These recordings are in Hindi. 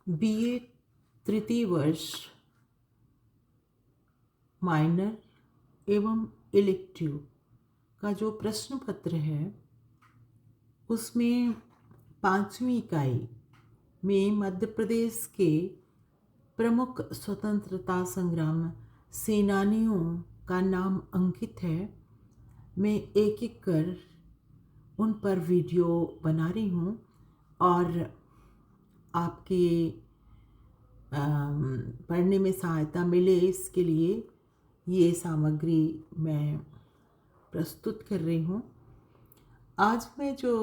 बीए तृतीय वर्ष माइनर एवं इलेक्टिव का जो प्रश्न पत्र है उसमें 5वीं इकाई में मध्य प्रदेश के प्रमुख स्वतंत्रता संग्राम सेनानियों का नाम अंकित है। मैं एक एक कर उन पर वीडियो बना रही हूँ और आपके पढ़ने में सहायता मिले इसके लिए ये सामग्री मैं प्रस्तुत कर रही हूँ। आज मैं जो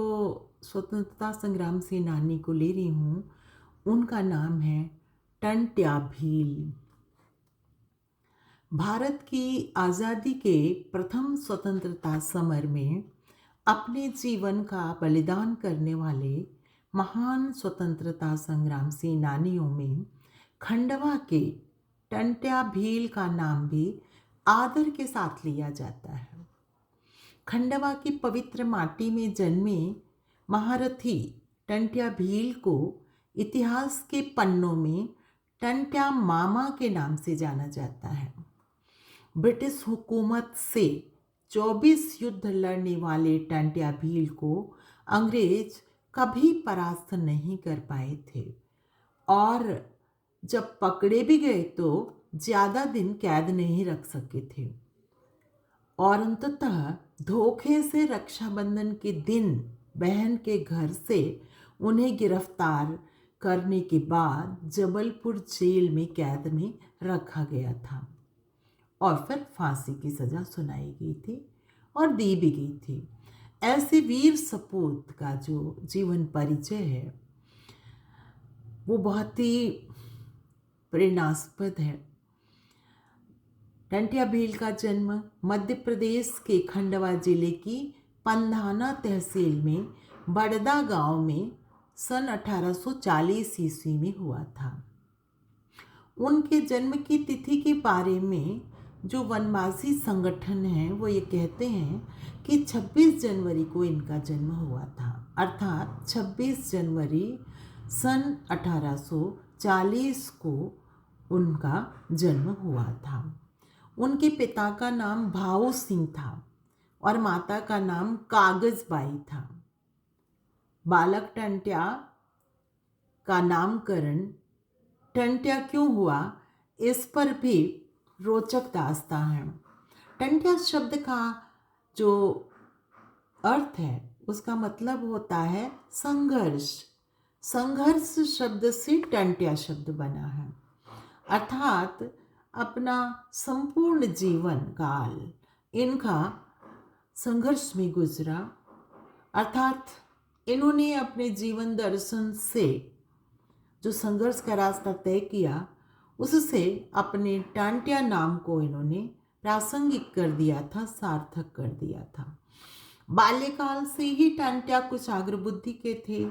स्वतंत्रता संग्राम सेनानी को ले रही हूँ उनका नाम है टंट्या भील। भारत की आज़ादी के प्रथम स्वतंत्रता समर में अपने जीवन का बलिदान करने वाले महान स्वतंत्रता संग्राम सेनानियों में खंडवा के टंट्या भील का नाम भी आदर के साथ लिया जाता है। खंडवा की पवित्र माटी में जन्मे महारथी टंट्या भील को इतिहास के पन्नों में टंट्या मामा के नाम से जाना जाता है। ब्रिटिश हुकूमत से 24 युद्ध लड़ने वाले टंट्या भील को अंग्रेज कभी परास्त नहीं कर पाए थे और जब पकड़े भी गए तो ज़्यादा दिन कैद नहीं रख सके थे और अंततः धोखे से रक्षाबंधन के दिन बहन के घर से उन्हें गिरफ्तार करने के बाद जबलपुर जेल में कैद में रखा गया था और फिर फांसी की सज़ा सुनाई गई थी और दी भी गई थी। ऐसे वीर सपूत का जो जीवन परिचय है वो बहुत ही प्रेरणास्पद है। टंट्या भील का जन्म मध्य प्रदेश के खंडवा जिले की पंधाना तहसील में बड़दा गांव में सन 1840 ईस्वी में हुआ था। उनके जन्म की तिथि के बारे में जो वनवासी संगठन है वो ये कहते हैं कि 26 जनवरी को इनका जन्म हुआ था, अर्थात 26 जनवरी सन 1840 को उनका जन्म हुआ था। उनके पिता का नाम भाऊ सिंह था और माता का नाम कागजबाई था। बालक टंट्या का नामकरण टंट्या क्यों हुआ इस पर भी रोचक दास्तां है। टंट्या शब्द का जो अर्थ है उसका मतलब होता है संघर्ष। संघर्ष शब्द से टंट्या शब्द बना है, अर्थात अपना संपूर्ण जीवन काल इनका संघर्ष में गुजरा, अर्थात इन्होंने अपने जीवन दर्शन से जो संघर्ष का रास्ता तय किया उससे अपने टंट्या नाम को इन्होंने प्रासंगिक कर दिया था, सार्थक कर दिया था। बाल्यकाल से ही टंट्या कुशाग्र बुद्धि के थे।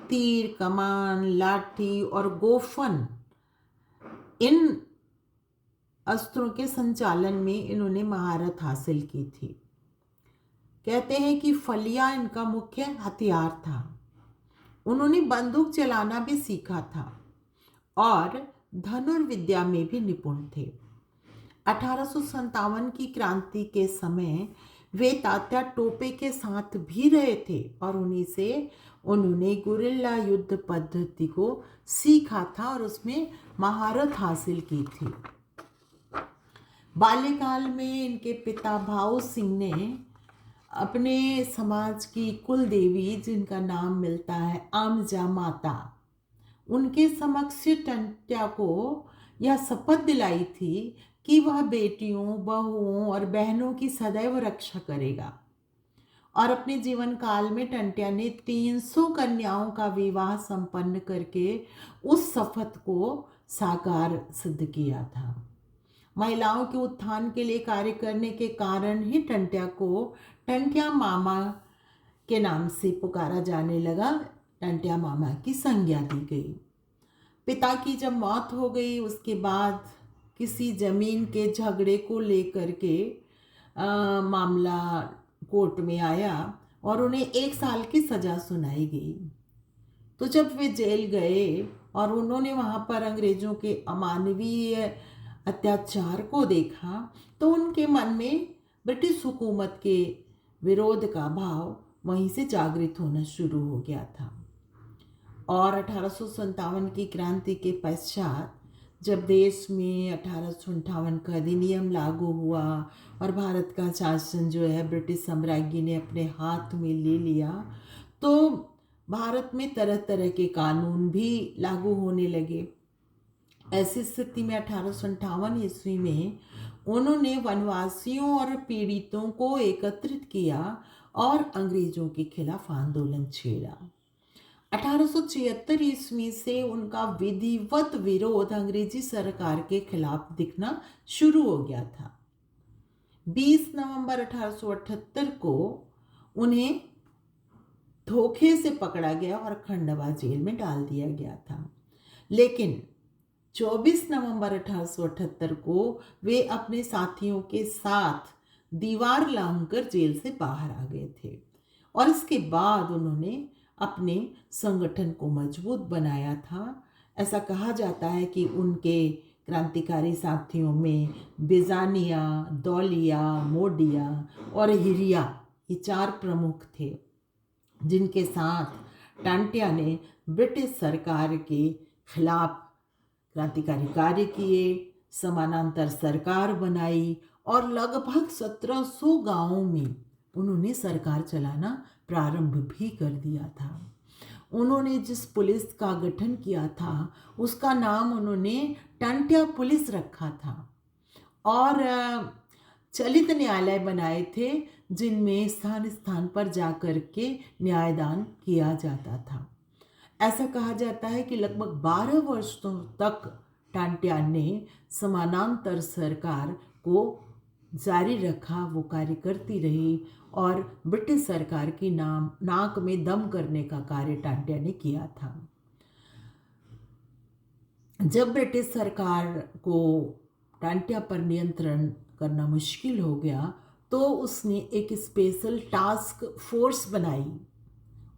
तीर, कमान, लाठी और गोफन इन अस्त्रों के संचालन में इन्होंने महारत हासिल की थी। कहते हैं कि फलिया इनका मुख्य हथियार था। उन्होंने बंदूक चलाना भी सीखा था और धनुर्विद्या में भी निपुण थे। 1857 की क्रांति के समय वे तात्या टोपे के साथ भी रहे थे और उन्हीं से उन्होंने गुरिल्ला युद्ध पद्धति को सीखा था और उसमें महारत हासिल की थी। बाल्यकाल में इनके पिता भाऊ सिंह ने अपने समाज की कुल देवी जिनका नाम मिलता है आमजा माता, उनके समक्ष टंट्या को यह शपथ दिलाई थी कि वह बेटियों, बहुओं और बहनों की सदैव रक्षा करेगा और अपने जीवन काल में टंट्या ने 300 कन्याओं का विवाह संपन्न करके उस शपथ को साकार सिद्ध किया था। महिलाओं के उत्थान के लिए कार्य करने के कारण ही टंट्या को टंट्या मामा के नाम से पुकारा जाने लगा। टंट्या मामा की संज्ञा दी गई। पिता की जब मौत हो गई उसके बाद किसी जमीन के झगड़े को लेकर के मामला कोर्ट में आया और उन्हें 1 साल की सज़ा सुनाई गई। तो जब वे जेल गए और उन्होंने वहाँ पर अंग्रेज़ों के अमानवीय अत्याचार को देखा तो उनके मन में ब्रिटिश हुकूमत के विरोध का भाव वहीं से जागृत होना शुरू हो गया था। और 1857 की क्रांति के पश्चात जब देश में 1858 का अधिनियम लागू हुआ और भारत का शासन जो है ब्रिटिश साम्राज्य ने अपने हाथ में ले लिया, तो भारत में तरह तरह के कानून भी लागू होने लगे। ऐसी स्थिति में 1858 ईस्वी में उन्होंने वनवासियों और पीड़ितों को एकत्रित किया और अंग्रेजों के खिलाफ आंदोलन छेड़ा। 1876 ईस्वी से उनका विधिवत विरोध अंग्रेजी सरकार के खिलाफ दिखना शुरू हो गया था। 20 नवंबर 1878 को उन्हें धोखे से पकड़ा गया और खंडवा जेल में डाल दिया गया था। लेकिन 24 नवंबर 1878 को वे अपने साथियों के साथ दीवार लांघकर जेल से बाहर आ गए थे और इसके बाद उन्होंने अपने संगठन को मजबूत बनाया था। ऐसा कहा जाता है कि उनके क्रांतिकारी साथियों में बिजानिया, दौलिया, मोडिया और हिरिया ये 4 प्रमुख थे, जिनके साथ टांटिया ने ब्रिटिश सरकार के खिलाफ क्रांतिकारी कार्य किए, समानांतर सरकार बनाई और लगभग 1700 गांवों में उन्होंने सरकार चलाना प्रारंभ भी कर दिया था। उन्होंने जिस पुलिस का गठन किया था उसका नाम उन्होंने टांटिया पुलिस रखा था और चलित न्यायालय बनाए थे जिनमें स्थान स्थान पर जाकर के न्यायदान किया जाता था। ऐसा कहा जाता है कि लगभग 12 वर्षों तक टांटिया ने समानांतर सरकार को जारी रखा, वो कार्य करती रही और ब्रिटिश सरकार की नाक में दम करने का कार्य टांटिया ने किया था। जब ब्रिटिश सरकार को टांटिया पर नियंत्रण करना मुश्किल हो गया तो उसने एक स्पेशल टास्क फोर्स बनाई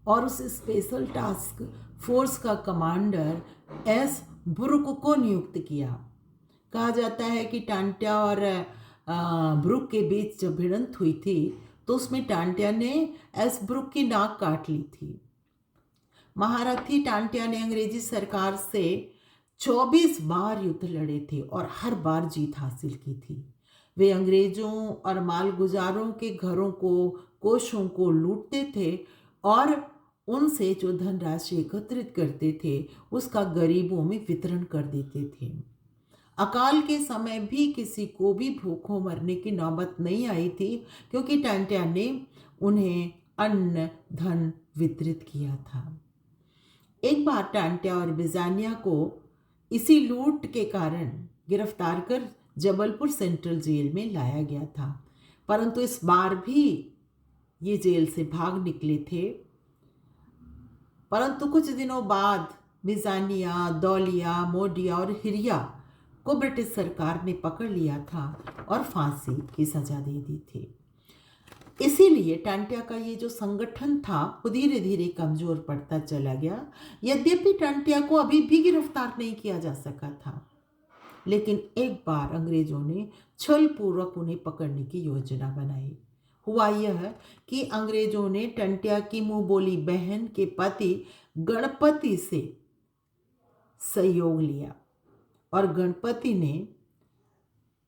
और उस स्पेशल टास्क फोर्स का कमांडर एस ब्रुक को नियुक्त किया। कहा जाता है कि टांटिया और ब्रुक के बीच जब भिड़ंत हुई थी तो उसमें टांटिया ने एस ब्रुक की नाक काट ली थी। महारथी टांटिया ने अंग्रेजी सरकार से 24 बार युद्ध लड़े थे और हर बार जीत हासिल की थी। वे अंग्रेजों और मालगुजारों के घरों को, कोषों को लूटते थे और उनसे जो धनराशि एकत्रित करते थे उसका गरीबों में वितरण कर देते थे। अकाल के समय भी किसी को भी भूखों मरने की नौबत नहीं आई थी क्योंकि टांटिया ने उन्हें अन्न धन वितरित किया था। एक बार टांटिया और बिजानिया को इसी लूट के कारण गिरफ्तार कर जबलपुर सेंट्रल जेल में लाया गया था, परंतु इस बार भी ये जेल से भाग निकले थे। परंतु कुछ दिनों बाद बिजानिया, दौलिया, मोडिया और हिरिया को ब्रिटिश सरकार ने पकड़ लिया था और फांसी की सजा दे दी थी। इसीलिए टांटिया का ये जो संगठन था वो धीरे धीरे कमजोर पड़ता चला गया। यद्यपि टांटिया को अभी भी गिरफ्तार नहीं किया जा सका था, लेकिन एक बार अंग्रेजों ने छल पूर्वक उन्हें पकड़ने की योजना बनाई। हुआ यह कि अंग्रेजों ने टांटिया की मुंह बोली बहन के पति गणपति से सहयोग लिया और गणपति ने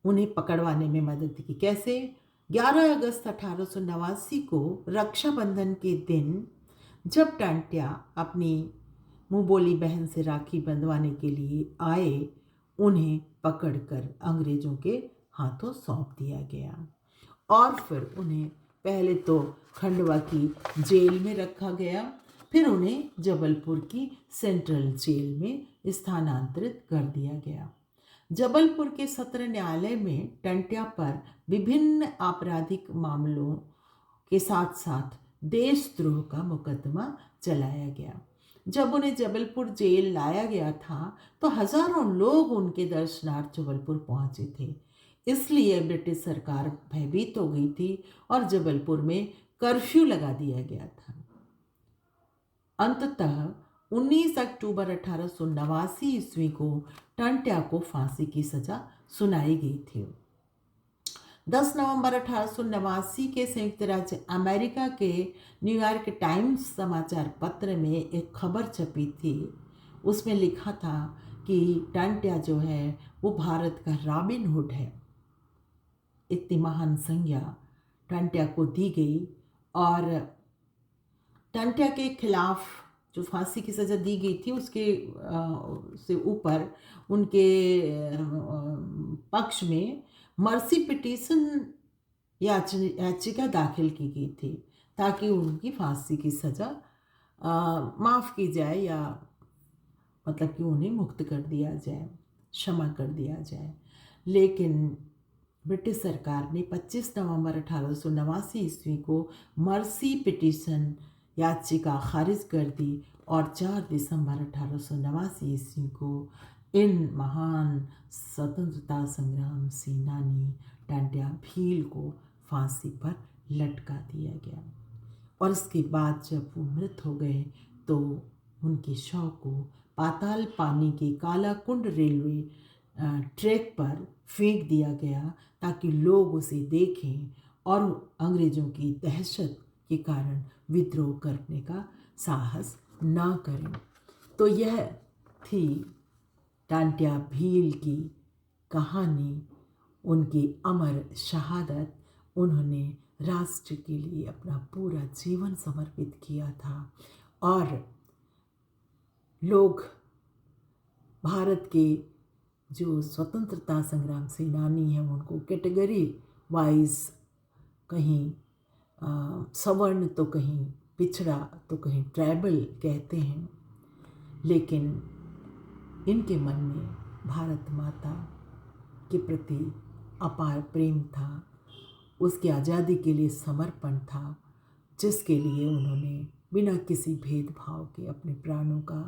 उन्हें पकड़वाने में मदद की। कैसे? 11 अगस्त 1889 को रक्षाबंधन के दिन जब टांटिया अपनी मुंह बोली बहन से राखी बंधवाने के लिए आए, उन्हें पकड़कर अंग्रेजों के हाथों सौंप दिया गया और फिर उन्हें पहले तो खंडवा की जेल में रखा गया, फिर उन्हें जबलपुर की सेंट्रल जेल में स्थानांतरित कर दिया गया। जबलपुर के सत्र न्यायालय में टांटिया पर विभिन्न आपराधिक मामलों के साथ साथ देशद्रोह का मुकदमा चलाया गया। जब उन्हें जबलपुर जेल लाया गया था तो हजारों लोग उनके दर्शनार्थ जबलपुर पहुंचे थे, इसलिए ब्रिटिश सरकार भयभीत हो गई थी और जबलपुर में कर्फ्यू लगा दिया गया था। अंततः 19 अक्टूबर 1889 ईस्वी को टंट्या को फांसी की सजा सुनाई गई थी। 10 नवंबर 1889 के संयुक्त राज्य अमेरिका के न्यूयॉर्क टाइम्स समाचार पत्र में एक खबर छपी थी। उसमें लिखा था कि टंट्या जो है वो भारत का रॉबिन हुड है। इतनी महान संज्ञा टंट्या को दी गई और टंट्या के खिलाफ जो फांसी की सज़ा दी गई थी उसके से ऊपर उनके पक्ष में मर्सी पिटीशन याचिका दाखिल की गई थी ताकि उनकी फांसी की सज़ा माफ़ की जाए या मतलब कि उन्हें मुक्त कर दिया जाए, क्षमा कर दिया जाए। लेकिन ब्रिटिश सरकार ने 25 नवंबर 1889 ईस्वी को मर्सी पिटीशन याचिका खारिज कर दी और 4 दिसंबर 1889 ईस्वी को इन महान स्वतंत्रता संग्राम सेनानी टंट्या भील को फांसी पर लटका दिया गया। और इसके बाद जब वो मृत हो गए तो उनके शव को पाताल पानी के काला कुंड रेलवे ट्रैक पर फेंक दिया गया ताकि लोग उसे देखें और अंग्रेज़ों की दहशत के कारण विद्रोह करने का साहस ना करें। तो यह थी टंट्या भील की कहानी, उनकी अमर शहादत। उन्होंने राष्ट्र के लिए अपना पूरा जीवन समर्पित किया था और लोग भारत के जो स्वतंत्रता संग्राम सेनानी हैं उनको कैटेगरी वाइज कहीं सवर्ण तो कहीं पिछड़ा तो कहीं ट्राइबल कहते हैं, लेकिन इनके मन में भारत माता के प्रति अपार प्रेम था, उसकी आज़ादी के लिए समर्पण था, जिसके लिए उन्होंने बिना किसी भेदभाव के अपने प्राणों का,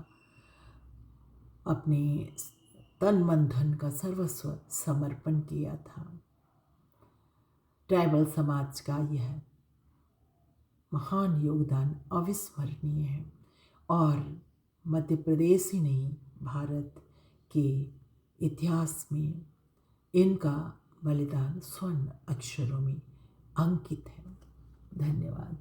अपने तन मन धन का सर्वस्व समर्पण किया था। ट्राइबल समाज का यह महान योगदान अविस्मरणीय है और मध्य प्रदेश ही नहीं भारत के इतिहास में इनका बलिदान स्वर्ण अक्षरों में अंकित है। धन्यवाद।